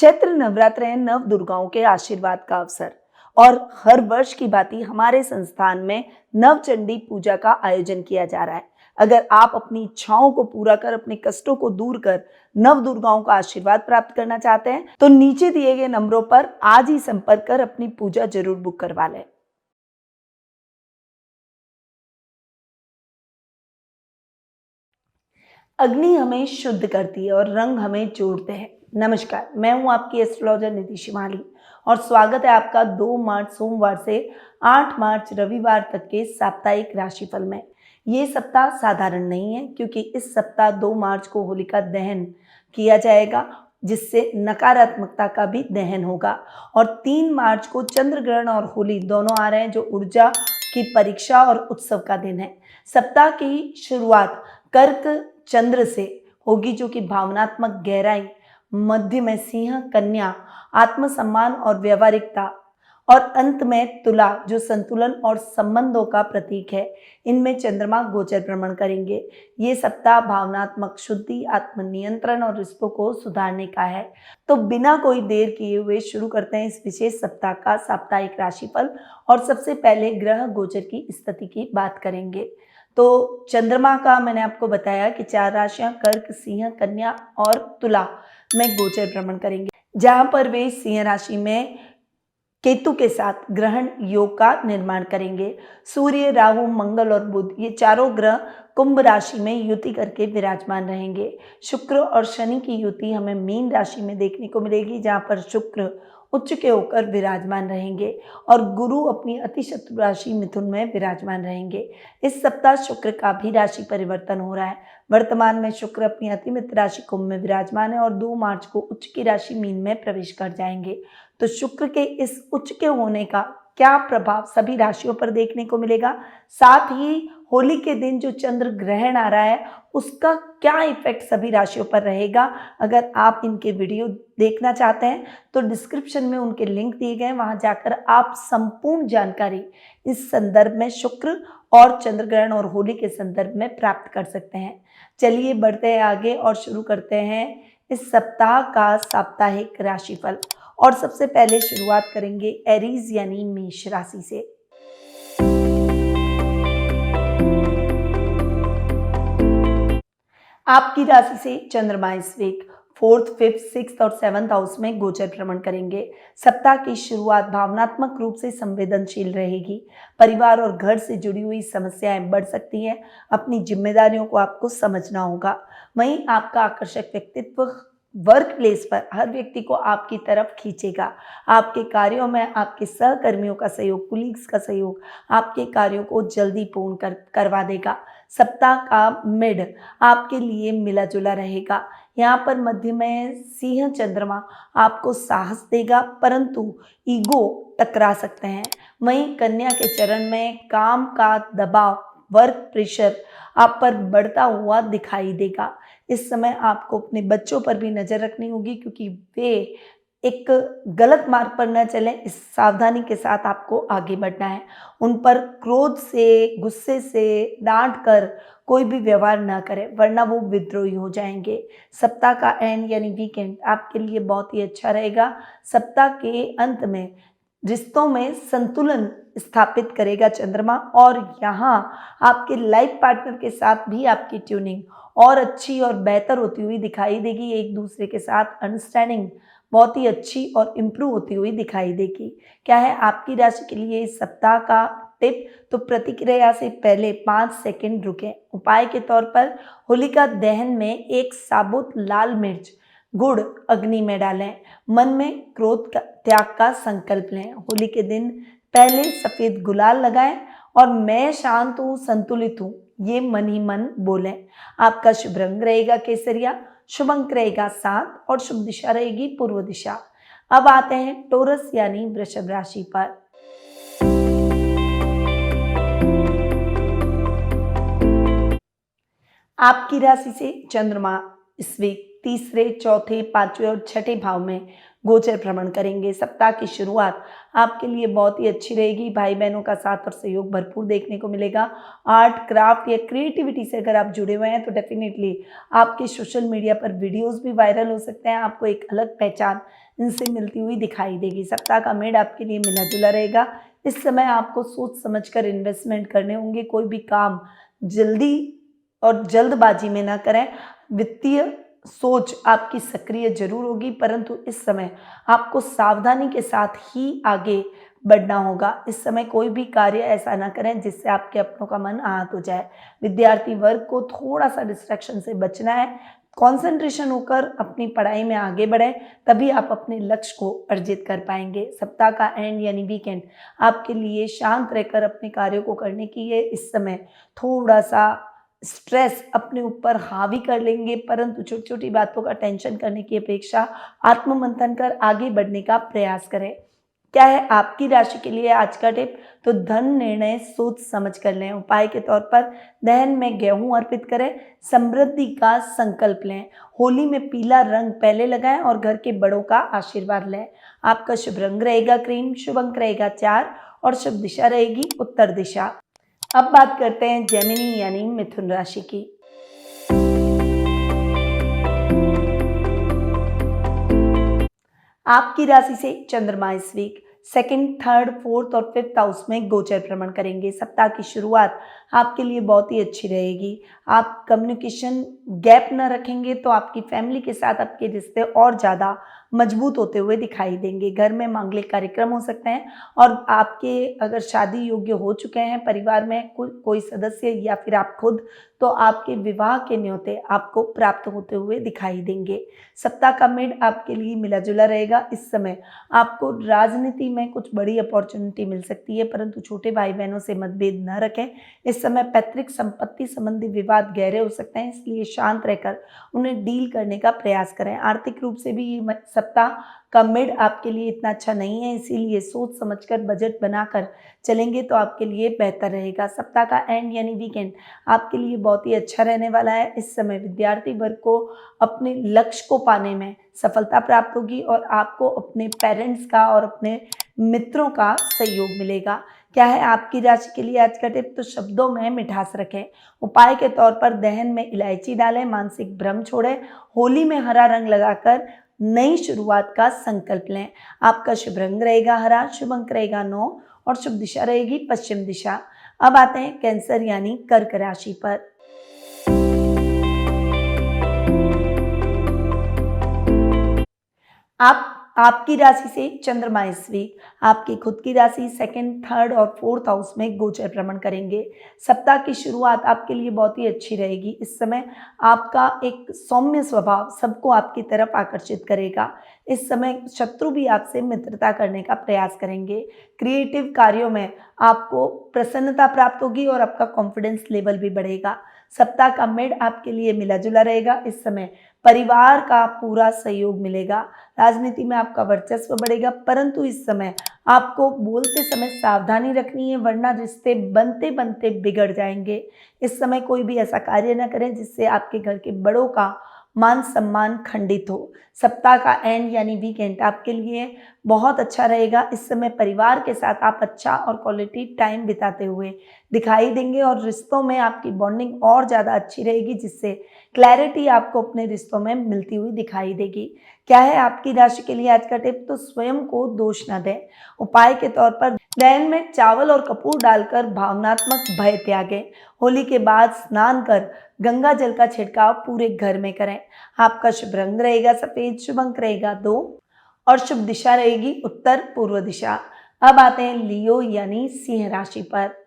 चैत्र नवरात्र है नव दुर्गाओं के आशीर्वाद का अवसर और हर वर्ष की भांति हमारे संस्थान में नवचंडी पूजा का आयोजन किया जा रहा है। अगर आप अपनी इच्छाओं को पूरा कर अपने कष्टों को दूर कर नव दुर्गाओं का आशीर्वाद प्राप्त करना चाहते हैं तो नीचे दिए गए नंबरों पर आज ही संपर्क कर अपनी पूजा जरूर बुक करवा लें। अग्नि हमें शुद्ध करती है और रंग हमें जोड़ते हैं। नमस्कार, मैं हूं आपकी एस्ट्रोलॉजर निधि शिवाली और स्वागत है आपका 2 मार्च सोमवार से 8 मार्च रविवार तक के साप्ताहिक राशिफल में। ये सप्ताह साधारण नहीं है क्योंकि इस सप्ताह 2 मार्च को होलिका दहन किया जाएगा, जिससे नकारात्मकता का भी दहन होगा और 3 मार्च को चंद्र ग्रहण और होली दोनों आ रहे हैं, जो ऊर्जा की परीक्षा और उत्सव का दिन है। सप्ताह की शुरुआत कर्क चंद्र से होगी, जो कि भावनात्मक गहराई, मध्य में सिंह कन्या, आत्मसम्मान और व्यवहारिकता, और अंत में तुला जो संतुलन और संबंधों का प्रतीक है। इनमें चंद्रमा गोचर भ्रमण करेंगे। ये सप्ताह भावनात्मक शुद्धि, आत्मनियंत्रण और रिश्तों को सुधारने का है। तो बिना कोई देर किए हुए शुरू करते हैं इस विशेष सप्ताह का साप्ताहिक राशिफल और सबसे पहले ग्रह गोचर की स्थिति की बात करेंगे। तो चंद्रमा का मैंने आपको बताया कि 4 राशियां कर्क, सिंह, कन्या और तुला में गोचर भ्रमण करेंगे, जहां पर वे सिंह राशि में केतु के साथ ग्रहण योग का निर्माण करेंगे। सूर्य, राहु, मंगल और बुध ये चारों ग्रह कुंभ राशि में युति करके विराजमान रहेंगे। शुक्र और शनि की युति हमें मीन राशि में देखने को मिलेगी, जहां पर शुक्र उच्च के होकर विराजमान रहेंगे और गुरु अपनी अति शत्रु राशि मिथुन में विराजमान रहेंगे। इस सप्ताह शुक्र का भी राशि परिवर्तन हो रहा है। वर्तमान में शुक्र अपनी अति मित्र राशि कुंभ में विराजमान है और 2 मार्च को उच्च की राशि मीन में प्रवेश कर जाएंगे। तो शुक्र के इस उच्च के होने का क्या प्रभाव सभी राशियों पर देखने को मिलेगा, साथ ही होली के दिन जो चंद्र ग्रहण आ रहा है उसका क्या इफेक्ट सभी राशियों पर रहेगा। अगर आप इनके वीडियो देखना चाहते हैं तो डिस्क्रिप्शन में उनके लिंक दिए गए हैं, वहां जाकर आप संपूर्ण जानकारी इस संदर्भ में शुक्र और चंद्र ग्रहण और होली के संदर्भ में प्राप्त कर सकते हैं। चलिए बढ़ते हैं आगे और शुरू करते हैं इस सप्ताह का साप्ताहिक राशिफल और सबसे पहले शुरुआत करेंगे एरीज यानी मेष राशि से। आपकी राशि से चंद्रमा इस वीक 4th, 5th, 6th और 7th हाउस में गोचर भ्रमण करेंगे। सप्ताह की शुरुआत भावनात्मक रूप से संवेदनशील रहेगी। परिवार और घर से जुड़ी हुई समस्याएं बढ़ सकती हैं। अपनी जिम्मेदारियों को आपको समझना होगा। वहीं आपका आकर्षक व्यक्तित्व वर्क प्लेस पर हर व्यक्ति को आपकी तरफ खींचेगा। आपके कार्यों में आपके सहकर्मियों का सहयोग, कुलीग्स का सहयोग आपके कार्यों को जल्दी पूर्ण करवा देगा। सप्ताह का मिड आपके लिए मिला जुला रहेगा। यहाँ पर मध्य में सिंह चंद्रमा आपको साहस देगा, परंतु ईगो टकरा सकते हैं। वहीं कन्या के चरण में काम का दबाव, वर्क प्रेशर आप पर बढ़ता हुआ दिखाई देगा। इस समय आपको अपने बच्चों पर भी नजर रखनी होगी क्योंकि वे एक गलत मार्ग पर न चलें। इस सावधानी के साथ आपको आगे बढ़ना है। उन पर क्रोध से, गुस्से से डांट कर कोई भी व्यवहार न करें, वरना वो विद्रोही हो जाएंगे। सप्ताह का एंड यानी वीकेंड आपके लिए बहुत ही अच्छा रहेगा। सप्ताह के अंत में रिश्तों में संतुलन स्थापित करेगा चंद्रमा और यहाँ आपके लाइफ पार्टनर के साथ भी आपकी ट्यूनिंग और अच्छी और बेहतर होती हुई दिखाई देगी। एक दूसरे के साथ अंडरस्टैंडिंग बहुत ही अच्छी और इम्प्रूव होती हुई दिखाई देगी। क्या है आपकी राशि के लिए इस सप्ताह का टिप? तो प्रतिक्रिया से पहले 5 सेकंड रुकें। उपाय के तौर पर होलिका दहन में एक साबुत लाल मिर्च गुड़ अग्नि में डालें। मन में क्रोध का त्याग का संकल्प लें। होली के दिन पहले सफेद गुलाल लगाएं और मैं शांत हूँ, संतुलित हूँ, ये मन ही मन बोलें। आपका शुभ रंग रहेगा केसरिया, शुभ अंक रहेगा 7 और शुभ दिशा रहेगी पूर्व दिशा। अब आते हैं टोरस यानी वृषभ राशि पर। आपकी राशि से चंद्रमा इस वीक 3रे, 4थे, 5वें और 6ठे भाव में गोचर भ्रमण करेंगे। सप्ताह की शुरुआत आपके लिए बहुत ही अच्छी रहेगी। भाई बहनों का साथ और सहयोग भरपूर देखने को मिलेगा। आर्ट, क्राफ्ट या क्रिएटिविटी से अगर आप जुड़े हुए हैं तो डेफिनेटली आपके सोशल मीडिया पर वीडियोस भी वायरल हो सकते हैं। आपको एक अलग पहचान इनसे मिलती हुई दिखाई देगी। सप्ताह का मेड आपके लिए मिला जुला रहेगा। इस समय आपको सोच समझकर इन्वेस्टमेंट करने होंगे। कोई भी काम जल्दी और जल्दबाजी में ना करें। वित्तीय सोच आपकी सक्रिय जरूर होगी, परंतु इस समय आपको सावधानी के साथ ही आगे बढ़ना होगा। इस समय कोई भी कार्य ऐसा ना करें जिससे आपके अपनों का मन आहत हो जाए। विद्यार्थी वर्ग को थोड़ा सा डिस्ट्रैक्शन से बचना है। कंसंट्रेशन होकर अपनी पढ़ाई में आगे बढ़ें, तभी आप अपने लक्ष्य को अर्जित कर पाएंगे। सप्ताह का एंड यानी वीकेंड आपके लिए शांत रहकर अपने कार्यों को करने की है। इस समय थोड़ा सा स्ट्रेस अपने ऊपर हावी कर लेंगे, परंतु छोटी छोटी बातों का टेंशन करने की अपेक्षा आत्ममंथन कर आगे बढ़ने का प्रयास करें। क्या है आपकी राशि के लिए आज का टिप? तो धन निर्णय सोच समझ कर लें। उपाय के तौर पर दहन में गेहूं अर्पित करें। समृद्धि का संकल्प लें। होली में पीला रंग पहले लगाएं और घर के बड़ों का आशीर्वाद लें। आपका शुभ रंग रहेगा क्रीम, शुभ अंक रहेगा 4 और शुभ दिशा रहेगी उत्तर दिशा। अब बात करते हैं जेमिनी यानी मिथुन राशि की। आपकी राशि से चंद्रमा इस वीक सेकंड, थर्ड, फोर्थ और फिफ्थ हाउस में गोचर भ्रमण करेंगे। सप्ताह की शुरुआत आपके लिए बहुत ही अच्छी रहेगी। आप कम्युनिकेशन गैप न रखेंगे तो आपकी फैमिली के साथ आपके रिश्ते और ज़्यादा मजबूत होते हुए दिखाई देंगे। घर में मांगलिक कार्यक्रम हो सकते हैं और आपके अगर शादी योग्य हो चुके हैं परिवार में कोई सदस्य या फिर आप खुद, तो आपके विवाह के न्योते आपको प्राप्त होते हुए दिखाई देंगे। सप्ताह का मिड आपके लिए मिला जुला रहेगा। इस समय आपको राजनीति में कुछ बड़ी अपॉर्चुनिटी मिल सकती है, परंतु छोटे भाई बहनों से मतभेद न रखें। इस समय पैतृक संपत्ति संबंधी विवाद गहरे हो सकते हैं, इसलिए शांत रहकर उन्हें डील करने का प्रयास करें। आर्थिक रूप से भी ये सप्ताह का मिड आपके लिए इतना अच्छा नहीं है, इसीलिए सोच समझकर बजट बनाकर चलेंगे तो आपके लिए बेहतर रहेगा। सप्ताह का एंड यानी वीकेंड आपके लिए बहुत ही अच्छा रहने वाला है। इस समय विद्यार्थी वर्ग को अपने लक्ष्य को पाने में सफलता प्राप्त होगी और आपको अपने पेरेंट्स का और अपने मित्रों का सहयोग मिलेगा। क्या है आपकी राशि के लिए आज का टिप? तो शब्दों में मिठास रखें। उपाय के तौर पर दहन में इलायची डालें, मानसिक भ्रम छोड़ें, होली में हरा रंग लगाकर नई शुरुआत का संकल्प लें। आपका शुभ रंग रहेगा हरा, शुभ अंक रहेगा 9 और शुभ दिशा रहेगी पश्चिम दिशा। अब आते हैं कैंसर यानी कर्क राशि पर। आपकी राशि से चंद्रमा इस वीक आपकी खुद की राशि सेकंड, थर्ड और फोर्थ हाउस में गोचर भ्रमण करेंगे। सप्ताह की शुरुआत आपके लिए बहुत ही अच्छी रहेगी। इस समय आपका एक सौम्य स्वभाव सबको आपकी तरफ आकर्षित करेगा। इस समय शत्रु भी आपसे मित्रता करने का प्रयास करेंगे। क्रिएटिव कार्यों में आपको प्रसन्नता प्राप्त होगी और आपका कॉन्फिडेंस लेवल भी बढ़ेगा। सप्ताह का मिड आपके लिए मिला जुला रहेगा। इस समय परिवार का पूरा सहयोग मिलेगा। राजनीति में आपका वर्चस्व बढ़ेगा, परंतु इस समय आपको बोलते समय सावधानी रखनी है, वरना रिश्ते बनते बनते बिगड़ जाएंगे। इस समय कोई भी ऐसा कार्य न करें जिससे आपके घर के बड़ों का मान सम्मान खंडित हो। सप्ताह का एंड यानी वीकेंड आपके लिए बहुत अच्छा रहेगा। इस समय परिवार के साथ आप अच्छा और क्वालिटी टाइम बिताते हुए दिखाई देंगे और रिश्तों में आपकी बॉन्डिंग और ज़्यादा अच्छी रहेगी, जिससे क्लैरिटी आपको अपने रिश्तों में मिलती हुई दिखाई देगी। क्या है आपकी राशि के लिए आज का टिप? तो स्वयं को दोष न दें। उपाय के तौर पर दहन में चावल और कपूर डालकर भावनात्मक भय त्यागें। होली के बाद स्नान कर गंगा जल का छिड़काव पूरे घर में करें। आपका शुभ रंग रहेगा सफेद, शुभ अंक रहेगा 2 और शुभ दिशा रहेगी उत्तर पूर्व दिशा। अब आते हैं लियो यानी सिंह राशि पर।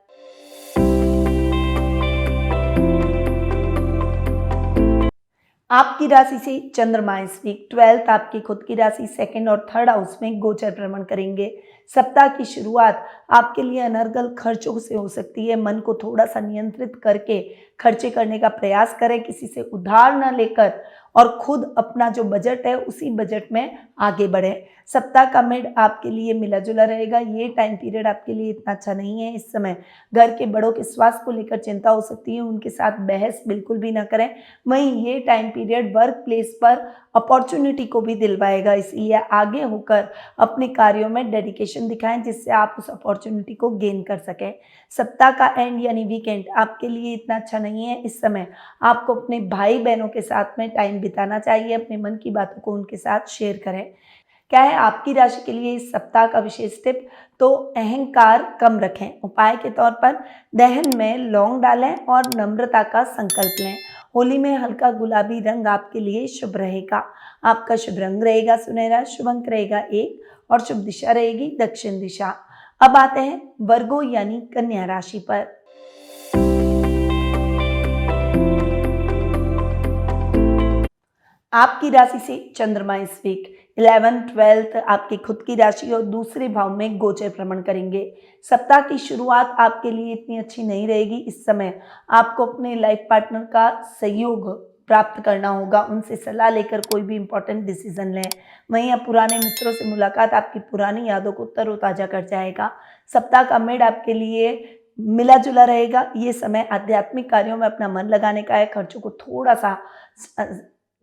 आपकी राशि से चंद्रमा इस वीक 12th आपकी खुद की राशि सेकंड और थर्ड हाउस में गोचर भ्रमण करेंगे। सप्ताह की शुरुआत आपके लिए अनर्गल खर्चों से हो सकती है। मन को थोड़ा सा नियंत्रित करके खर्चे करने का प्रयास करें, किसी से उधार न लेकर और खुद अपना जो बजट है उसी बजट में आगे बढ़ें। सप्ताह का मिड आपके लिए मिला जुला रहेगा। ये टाइम पीरियड आपके लिए इतना अच्छा नहीं है। इस समय घर के बड़ों के स्वास्थ्य को लेकर चिंता हो सकती है, उनके साथ बहस बिल्कुल भी ना करें। वहीं ये टाइम पीरियड वर्क प्लेस पर अपॉर्चुनिटी को भी दिलवाएगा, इसलिए आगे होकर अपने कार्यों में डेडिकेशन दिखाएं जिससे आप उस अपॉर्चुनिटी को गेन कर सकें। सप्ताह का एंड यानी वीकेंड आपके लिए इतना अच्छा नहीं है। इस समय आपको अपने भाई बहनों के साथ में टाइम बिताना चाहिए, अपने मन की बातों को उनके साथ शेयर करें। क्या है आपकी राशि के लिए इस सप्ताह का विशेष टिप? तो अहंकार कम रखें। उपाय के तौर पर दहन में लौंग डालें और नम्रता का संकल्प लें। होली में हल्का गुलाबी रंग आपके लिए शुभ रहेगा। आपका शुभ रंग रहेगा सुनहरा, शुभ अंक रहेगा 1 और शुभ दिशा रहेगी दक्षिण दिशा। अब आते हैं वर्गो यानी कन्या राशि पर। आपकी राशि से चंद्रमा इस वीक 11th 12th आपकी खुद की राशि और दूसरे भाव में गोचर भ्रमण करेंगे। सप्ताह की शुरुआत आपके लिए इतनी अच्छी नहीं रहेगी। इस समय आपको अपने लाइफ पार्टनर का सहयोग प्राप्त करना होगा, उनसे सलाह लेकर कोई भी इंपॉर्टेंट डिसीजन लें। वहीं अब पुराने मित्रों से मुलाकात आपकी पुरानी यादों को तरोताजा कर जाएगा। सप्ताह का मिड आपके लिए मिला जुला रहेगा। ये समय आध्यात्मिक कार्यों में अपना मन लगाने का है। खर्चों को थोड़ा सा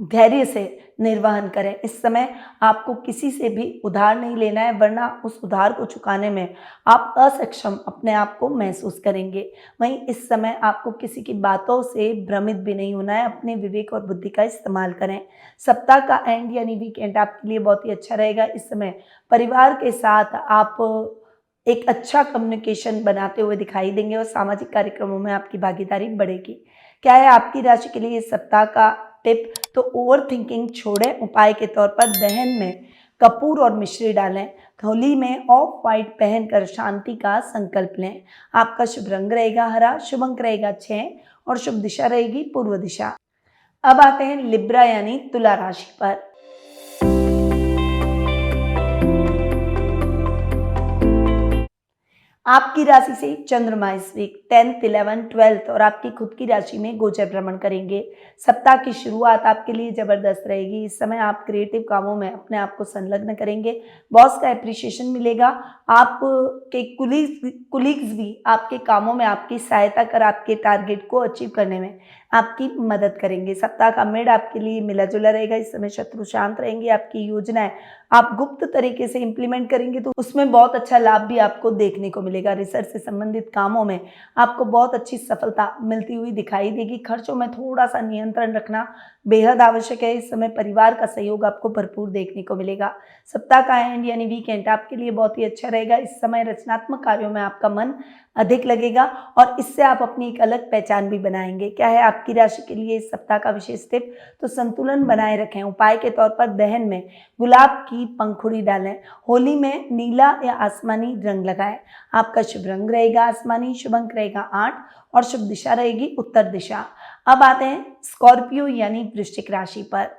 धैर्य से निर्वहन करें। इस समय आपको किसी से भी उधार नहीं लेना है, वरना उस उधार को चुकाने में आप असक्षम अपने आप को महसूस करेंगे। वहीं इस समय आपको किसी की बातों से भ्रमित भी नहीं होना है, अपने विवेक और बुद्धि का इस्तेमाल करें। सप्ताह का एंड यानी वीकेंड आपके लिए बहुत ही अच्छा रहेगा। इस समय परिवार के साथ आप एक अच्छा कम्युनिकेशन बनाते हुए दिखाई देंगे और सामाजिक कार्यक्रमों में आपकी भागीदारी बढ़ेगी। क्या है आपकी राशि के लिए इस सप्ताह का टिप? तो ओवर थिंकिंग छोड़ें। उपाय के तौर पर दहन में कपूर और मिश्री डालें। होली में ऑफ वाइट पहनकर शांति का संकल्प लें। आपका शुभ रंग रहेगा हरा, शुभ अंक रहेगा 6 और शुभ दिशा रहेगी पूर्व दिशा। अब आते हैं लिब्रा यानी तुला राशि पर। आपकी राशि से चंद्रमा इस वीक 10th 11th 12th और आपकी खुद की राशि में गोचर भ्रमण करेंगे। सप्ताह की शुरुआत आपके लिए जबरदस्त रहेगी। इस समय आप क्रिएटिव कामों में अपने आप को संलग्न करेंगे। बॉस का एप्रिशिएशन मिलेगा। आपके कुलीग्स भी आपके कामों में आपकी सहायता कर आपके टारगेट को अचीव करने में आपकी मदद करेंगे। सप्ताह का मिड आपके लिए मिला जुला रहेगा। इस समय शत्रु शांत रहेंगे। आपकी योजनाएं आप गुप्त तरीके से इंप्लीमेंट करेंगे तो उसमें बहुत अच्छा लाभ भी आपको देखने को मिलेगा। रिसर्च से संबंधित कामों में आपको बहुत अच्छी सफलता मिलती हुई दिखाई देगी। खर्चों में थोड़ा सा नियंत्रण रखना बेहद आवश्यक है। इस समय परिवार का सहयोग आपको भरपूर देखने को मिलेगा। सप्ताह का एंड यानी वीकेंड आपके लिए बहुत ही अच्छा रहेगा। इस समय रचनात्मक कार्यों में आपका मन अधिक लगेगा और इससे आप अपनी एक अलग पहचान भी बनाएंगे। क्या है आपकी राशि के लिए इस सप्ताह का विशेष टिप? तो संतुलन बनाए रखें। उपाय के तौर पर दहन में गुलाब की पंखुड़ी डालें। होली में नीला या आसमानी रंग लगाएं। आपका शुभ रंग रहेगा आसमानी, शुभ अंक रहेगा 8 और शुभ दिशा रहेगी उत्तर दिशा। अब आते हैं स्कॉर्पियो यानी वृश्चिक राशि पर।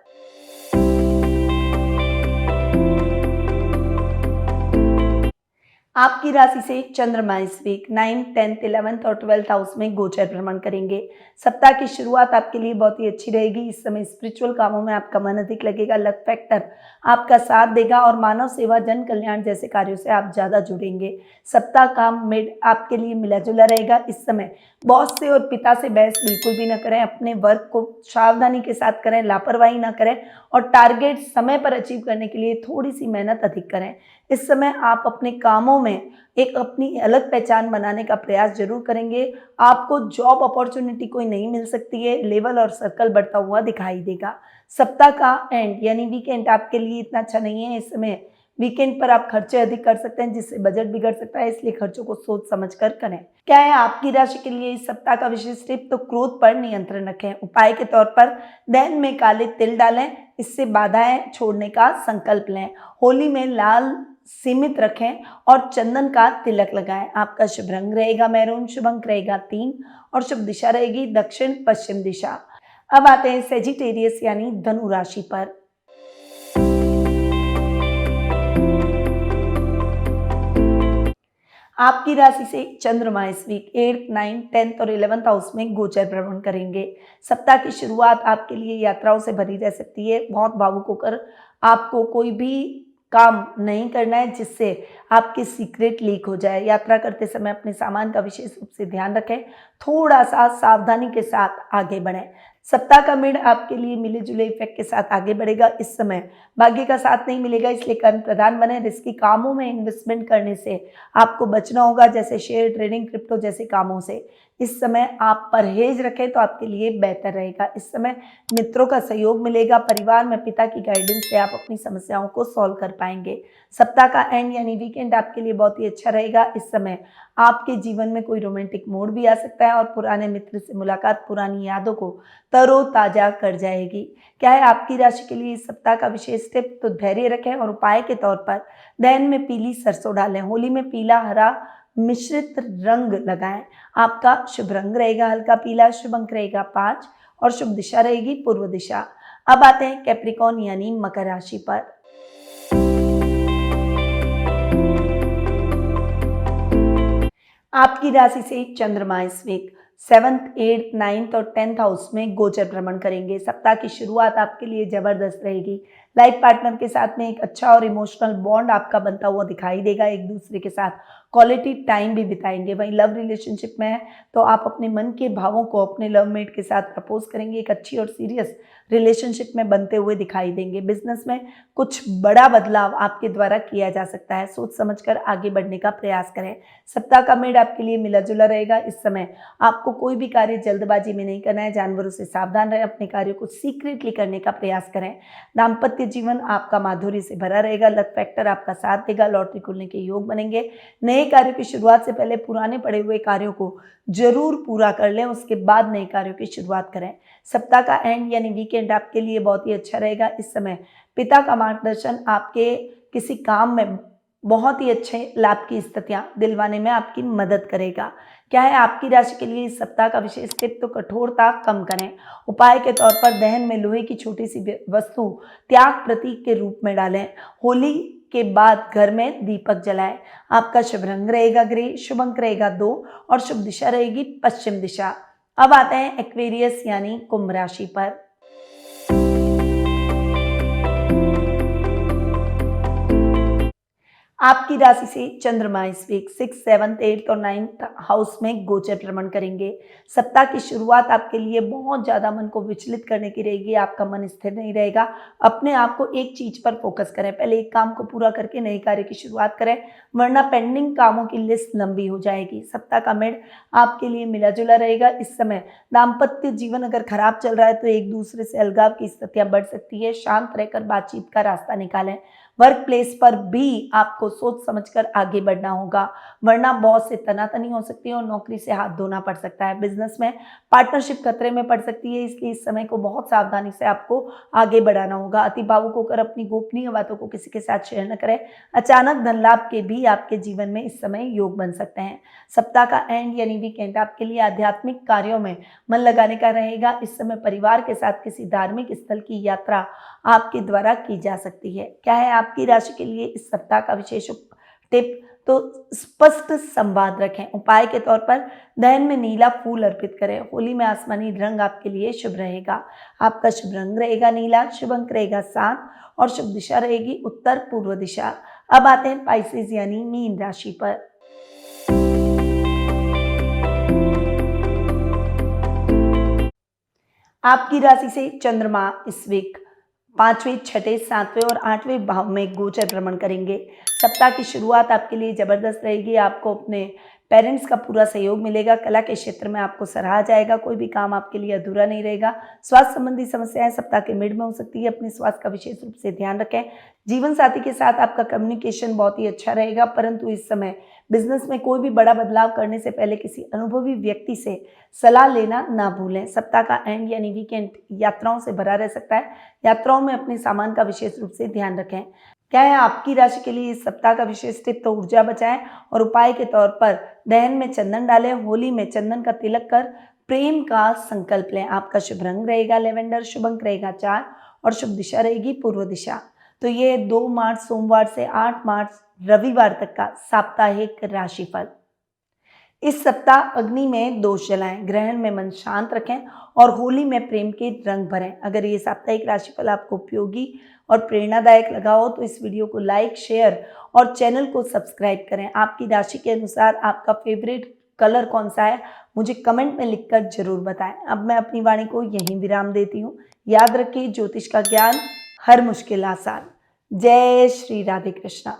आपकी राशि से चंद्रमा इस वीक 9th 10th 11th और 12th हाउस में गोचर भ्रमण करेंगे। सप्ताह की शुरुआत आपके लिए बहुत ही अच्छी रहेगी। इस समय स्पिरिचुअल कामों में आपका मन अधिक लगेगा। लक फैक्टर आपका साथ देगा और मानव सेवा, जन कल्याण जैसे कार्यों से आप ज़्यादा जुड़ेंगे। सप्ताह का मिड आपके लिए मिला जुला रहेगा। इस समय बॉस से और पिता से बहस बिल्कुल भी न करें। अपने वर्क को सावधानी के साथ करें, लापरवाही ना करें और टारगेट समय पर अचीव करने के लिए थोड़ी सी मेहनत अधिक करें। इस समय आप अपने कामों में एक अपनी अलग पहचान बनाने का प्रयास जरूर करेंगे। आपको जॉब अपॉर्चुनिटी कोई नहीं मिल सकती है। लेवल और सर्कल बढ़ता हुआ दिखाई देगा। सप्ताह का एंड यानी वीकेंड आपके लिए इतना अच्छा नहीं है। इस समय वीकेंड पर आप खर्चे अधिक कर सकते हैं जिससे बजट बिगड़ सकता है, इसलिए खर्चों को सोच समझ कर करें। क्या है आपकी राशि के लिए इस सप्ताह का विशेष टिप? तो क्रोध पर नियंत्रण रखें। उपाय के तौर पर दहन में काले तिल डालें, इससे बाधाएं छोड़ने का संकल्प लें। होली में लाल सीमित रखें और चंदन का तिलक लगाएं। आपका शुभ रंग रहेगा मैरून, शुभ अंक रहेगा 3 और शुभ दिशा रहेगी दक्षिण पश्चिम दिशा। अब आते हैं सेजिटेरियस यानी धनु राशि पर। आपकी राशि से चंद्रमा इस वीक 8th 9th 10th और 11th हाउस में गोचर भ्रमण करेंगे। सप्ताह की शुरुआत आपके लिए यात्राओं से भरी रह सकती है। बहुत भावुक होकर आपको कोई भी काम नहीं करना है जिससे आपके सीक्रेट लीक हो जाए। यात्रा करते समय अपने सामान का विशेष रूप से ध्यान रखें। थोड़ा सा सावधानी के साथ आगे बढ़ें। सप्ताह का मिड आपके लिए मिले जुले इफेक्ट के साथ आगे बढ़ेगा। इस समय भाग्य का साथ नहीं मिलेगा, इसलिए कर्म प्रधान बने। रिस्की कामों में इन्वेस्टमेंट करने से आपको बचना होगा, जैसे शेयर ट्रेडिंग, क्रिप्टो जैसे कामों से। इस समय आप परहेज रखें तो आपके लिए बेहतर रहेगा। इस समय मित्रों का सहयोग मिलेगा। परिवार में पिता की गाइडेंस से आप अपनी समस्याओं को सॉल्व कर पाएंगे। सप्ताह का एंड यानी वीकेंड आपके लिए बहुत ही अच्छा रहेगा। इस समय आपके जीवन में कोई रोमांटिक मूड भी आ सकता है और पुराने मित्र से मुलाकात पुरानी यादों को तरोताजा कर जाएगी। क्या है आपकी राशि के लिए इस सप्ताह का विशेष टिप? तो धैर्य रखें और उपाय के तौर पर दहन में पीली सरसों डालें। होली में पीला हरा मिश्रित रंग लगाएं। आपका शुभ रंग रहेगा हल्का पीला, शुभ अंक रहेगा 5 और शुभ दिशा रहेगी पूर्व दिशा। अब आते हैं कैप्रिकॉर्न यानी मकर राशि पर। आपकी राशि से चंद्रमा इस वीक 7th, 8th, 9th और 10th हाउस में गोचर भ्रमण करेंगे। सप्ताह की शुरुआत आपके लिए जबरदस्त रहेगी। लाइफ पार्टनर के साथ में एक अच्छा और इमोशनल बॉन्ड आपका बनता हुआ दिखाई देगा। एक दूसरे के साथ क्वालिटी टाइम भी बिताएंगे। वहीं लव रिलेशनशिप में है तो आप अपने मन के भावों को अपने लवमेट के साथ प्रपोज करेंगे। एक अच्छी और सीरियस रिलेशनशिप में बनते हुए दिखाई देंगे। बिजनेस में कुछ बड़ा बदलाव आपके द्वारा किया जा सकता है। सोच समझकर आगे बढ़ने का प्रयास करें। सप्ताह का मिड आपके लिए मिला जुला रहेगा। इस समय आपको कोई भी कार्य जल्दबाजी में नहीं करना है। जानवरों से सावधान रहें। अपने कार्यों को सीक्रेटली करने का प्रयास करें। दाम्पत्य जीवन आपका माधुर्य से भरा रहेगा। लक फैक्टर आपका साथ देगा। लॉटरी खुलने के योग बनेंगे। नए कार्यों की शुरुआत से पहले पुराने पड़े हुए कार्यों को जरूर पूरा कर लें, उसके बाद नए कार्यों की शुरुआत करें। सप्ताह का एंड यानी वीकेंड आपके लिए बहुत ही अच्छा रहेगा। इस समय पिता का मार्गदर्शन आपके किसी काम में बहुत ही अच्छे लाभ की स्थितियां दिलवाने में आपकी मदद करेगा। क्या है आपकी राशि के लिए इस सप्ताह का विशेष टिप? तो कठोरता कम करें। उपाय के तौर पर दहन में लोहे की छोटी सी वस्तु त्याग प्रतीक के रूप में डालें। होली के बाद घर में दीपक जलाएं। आपका शुभ रंग रहेगा ग्रे, शुभ अंक रहेगा 2 और शुभ दिशा रहेगी पश्चिम दिशा। अब आते हैं एक्वेरियस यानी कुंभ राशि पर। आपकी राशि से चंद्रमा इस वीक 6, 7th, 8th और 9th हाउस में गोचर भ्रमण करेंगे। सप्ताह की शुरुआत आपके लिए बहुत ज़्यादा मन को विचलित करने की रहेगी। आपका मन स्थिर नहीं रहेगा। अपने आप को एक चीज पर फोकस करें। पहले एक काम को पूरा करके नए कार्य की शुरुआत करें, वरना पेंडिंग कामों की लिस्ट लंबी हो जाएगी। सप्ताह का मिड आपके लिए मिला जुला रहेगा। इस समय दाम्पत्य जीवन अगर खराब चल रहा है तो एक दूसरे से अलगाव की स्थितियां बढ़ सकती है। शांत रहकर बातचीत का रास्ता निकालें। वर्क प्लेस पर भी आपको सोच समझकर आगे बढ़ना होगा, वरना बॉस से तनातनी हो सकती है और नौकरी से हाथ धोना पड़ सकता है। बिजनेस में पार्टनरशिप खतरे में पड़ सकती है, इसलिए इस समय को बहुत सावधानी से आपको आगे बढ़ाना होगा। अति भावुक होकर अपनी गोपनीय बातों को किसी के साथ शेयर न करें। अचानक धन लाभ के भी आपके जीवन में इस समय योग बन सकते हैं। सप्ताह का एंड यानी वीकेंड आपके लिए आध्यात्मिक कार्यों में मन लगाने का रहेगा। इस समय परिवार के साथ किसी धार्मिक स्थल की यात्रा आपके द्वारा की जा सकती है। क्या है आपकी राशि के लिए इस सप्ताह का विशेष टिप? तो स्पष्ट संवाद रखें। उपाय के तौर पर दहन में नीला फूल अर्पित करें। होली में आसमानी रंग आपके लिए शुभ रहेगा। आपका शुभ रंग रहेगा नीला, शुभ अंक रहेगा 7 और शुभ दिशा रहेगी उत्तर पूर्व दिशा। अब आते हैं पाइसेस यानी मीन राशि पर। आपकी राशि से चंद्रमा इस वीक 5वें, 6ठे, 7वें और 8वें भाव में गोचर भ्रमण करेंगे। सप्ताह की शुरुआत आपके लिए जबरदस्त रहेगी। आपको अपने पेरेंट्स का पूरा सहयोग मिलेगा। कला के क्षेत्र में आपको सराहा जाएगा। कोई भी काम आपके लिए अधूरा नहीं रहेगा। स्वास्थ्य संबंधी समस्याएं सप्ताह के मिड में हो सकती है। अपने स्वास्थ्य का विशेष रूप से ध्यान रखें। जीवन साथी के साथ आपका कम्युनिकेशन बहुत ही अच्छा रहेगा, परंतु इस समय बिजनेस में कोई भी बड़ा बदलाव करने से पहले किसी अनुभवी व्यक्ति से सलाह लेना ना भूलें। सप्ताह का एंड यानी वीकेंड यात्राओं से भरा रह सकता है। यात्राओं में अपने सामान का विशेष रूप से ध्यान रखें। क्या है आपकी राशि के लिए इस सप्ताह का विशेष टिप? तो ऊर्जा बचाएं और उपाय के तौर पर दहन में चंदन डालें। होली में चंदन का तिलक कर प्रेम का संकल्प लें। आपका शुभ रंग रहेगा लेवेंडर, शुभ अंक रहेगा 4 और शुभ दिशा रहेगी पूर्व दिशा। तो ये 2 मार्च सोमवार से 8 मार्च रविवार तक का साप्ताहिक राशिफल। इस सप्ताह अग्नि में दोष जलाएं, ग्रहण में मन शांत रखें और होली में प्रेम के रंग भरें। अगर ये साप्ताहिक राशिफल आपको उपयोगी और प्रेरणादायक लगा हो तो इस वीडियो को लाइक, शेयर और चैनल को सब्सक्राइब करें। आपकी राशि के अनुसार आपका फेवरेट कलर कौन सा है, मुझे कमेंट में लिखकर जरूर बताएं। अब मैं अपनी वाणी को यहीं विराम देती हूँ। याद रखिए, ज्योतिष का ज्ञान हर मुश्किल आसान। जय श्री राधे कृष्णा।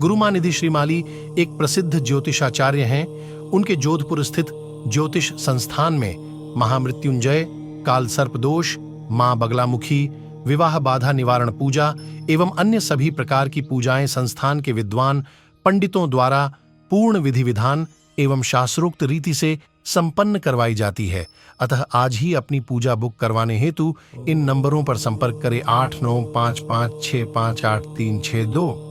गुरु मां निधि श्रीमाली एक प्रसिद्ध ज्योतिषाचार्य हैं। उनके जोधपुर स्थित ज्योतिष संस्थान में महामृत्युंजय, काल सर्प दोष, मां बगलामुखी, विवाह बाधा निवारण पूजा एवं अन्य सभी प्रकार की पूजाएं संस्थान के विद्वान पंडितों द्वारा पूर्ण विधि विधान एवं शास्त्रोक्त रीति से संपन्न करवाई जाती है। अतः आज ही अपनी पूजा बुक करवाने हेतु इन नंबरों पर संपर्क करें 8955658362।